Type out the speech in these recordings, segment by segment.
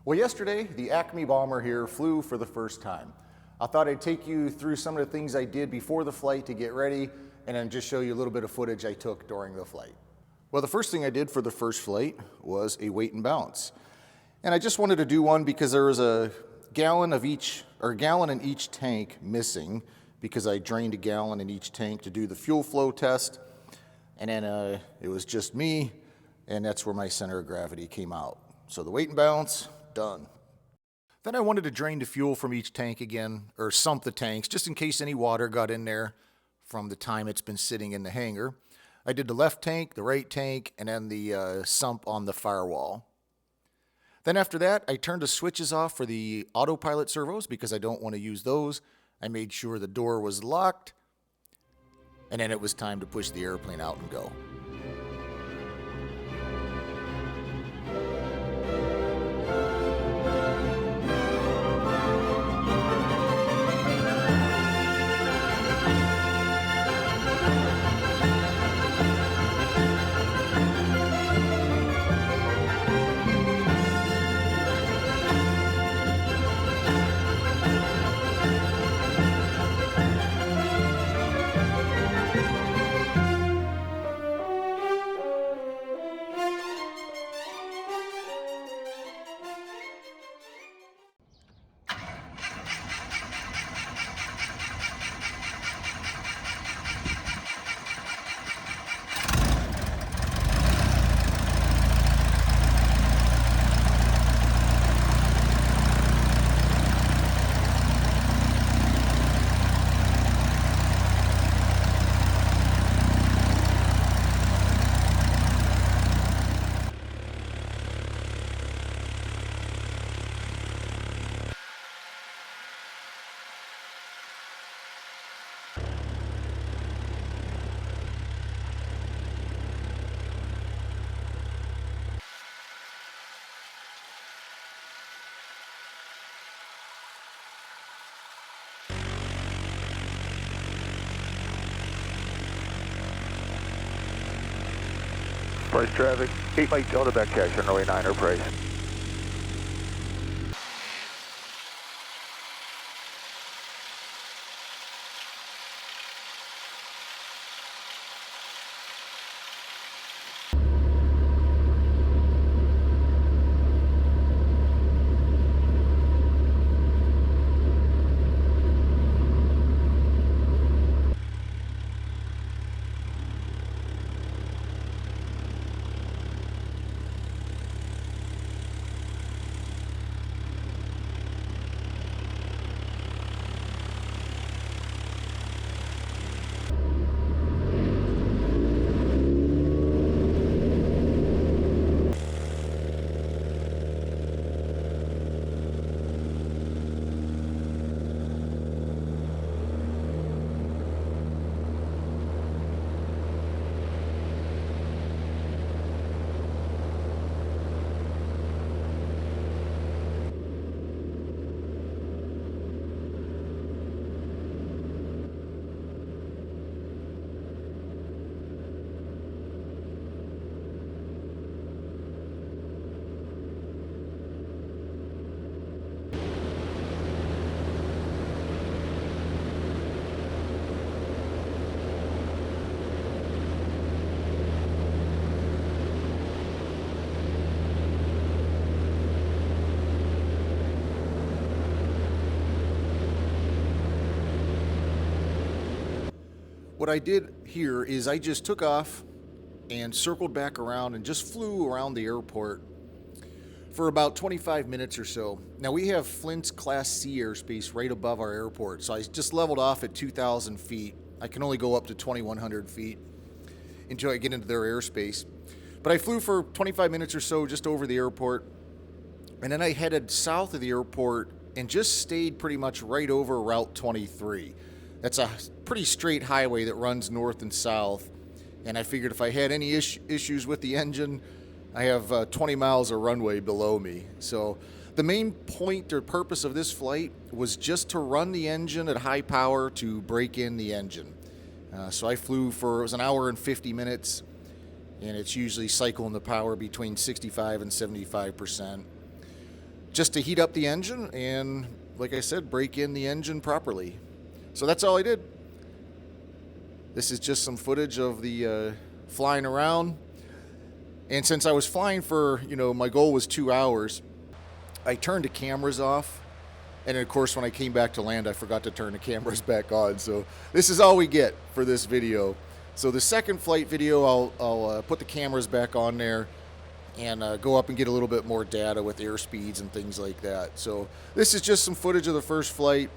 Well, yesterday, the Acme bomber here flew for the first time. I thought I'd take you through some of the things I did before the flight to get ready, and then just show you a little bit of footage I took during the flight. Well, the first thing I did for the first flight was a weight and balance. And I just wanted to do one because there was a gallon in each tank missing, because I drained a gallon in each tank to do the fuel flow test. And then it was just me, and that's where my center of gravity came out. So the weight and balance, done. Then I wanted to drain the fuel from each tank again, or sump the tanks, just in case any water got in there from the time it's been sitting in the hangar. I did the left tank, the right tank, and then the sump on the firewall. Then after that, I turned the switches off for the autopilot servos because I don't want to use those. I made sure the door was locked, and then it was time to push the airplane out and go. Price traffic, 8 Mike Delta back cash, runway 9 or price. What I did here is I just took off and circled back around and just flew around the airport for about 25 minutes or so. Now we have Flint's Class C airspace right above our airport, so I just leveled off at 2,000 feet. I can only go up to 2,100 feet until I get into their airspace. But I flew for 25 minutes or so just over the airport, and then I headed south of the airport and just stayed pretty much right over Route 23. That's a pretty straight highway that runs north and south, and I figured if I had any issues with the engine, I have 20 miles of runway below me. So the main point or purpose of this flight was just to run the engine at high power to break in the engine. So I flew for, it was an hour and 50 minutes, and it's usually cycling the power between 65 and 75%. just to heat up the engine and, like I said, break in the engine properly. So that's all I did. This is just some footage of the flying around. And since I was flying for, my goal was 2 hours, I turned the cameras off. And of course, when I came back to land, I forgot to turn the cameras back on. So this is all we get for this video. So the second flight video, I'll put the cameras back on there and go up and get a little bit more data with airspeeds and things like that. So this is just some footage of the first flight.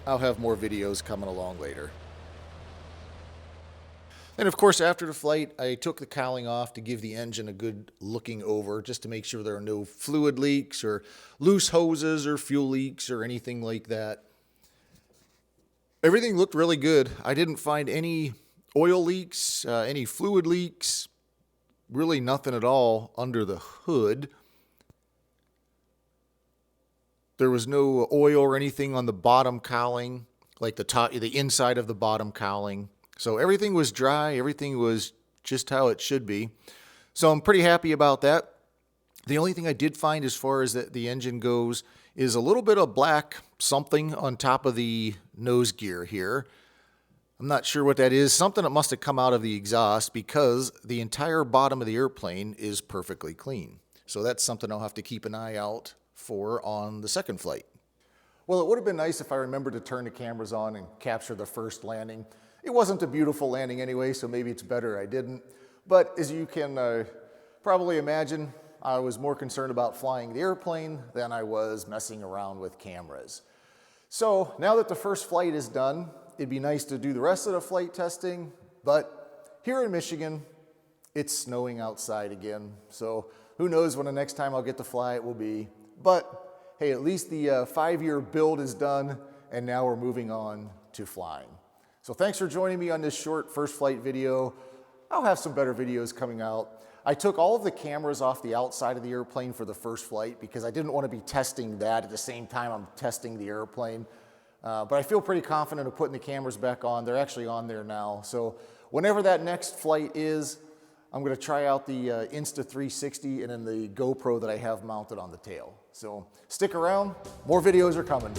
I'll have more videos coming along later. And of course, after the flight, I took the cowling off to give the engine a good looking over, just to make sure there are no fluid leaks or loose hoses or fuel leaks or anything like that. Everything looked really good. I didn't find any oil leaks, any fluid leaks, really nothing at all under the hood. There was no oil or anything on the bottom cowling, like the inside of the bottom cowling. So everything was dry, everything was just how it should be. So I'm pretty happy about that. The only thing I did find as far as the engine goes is a little bit of black something on top of the nose gear here. I'm not sure what that is. Something that must have come out of the exhaust, because the entire bottom of the airplane is perfectly clean. So that's something I'll have to keep an eye out for on the second flight. Well, it would have been nice if I remembered to turn the cameras on and capture the first landing. It wasn't a beautiful landing anyway, so maybe it's better I didn't. But as you can probably imagine, I was more concerned about flying the airplane than I was messing around with cameras. So now that the first flight is done, it'd be nice to do the rest of the flight testing, but here in Michigan, it's snowing outside again. So who knows when the next time I'll get to fly it will be. But hey, at least the 5-year build is done, and now we're moving on to flying. So thanks for joining me on this short first flight video. I'll have some better videos coming out. I took all of the cameras off the outside of the airplane for the first flight because I didn't want to be testing that at the same time I'm testing the airplane. But I feel pretty confident of putting the cameras back on. They're actually on there now. So whenever that next flight is, I'm going to try out the Insta360 and then the GoPro that I have mounted on the tail. So stick around, more videos are coming.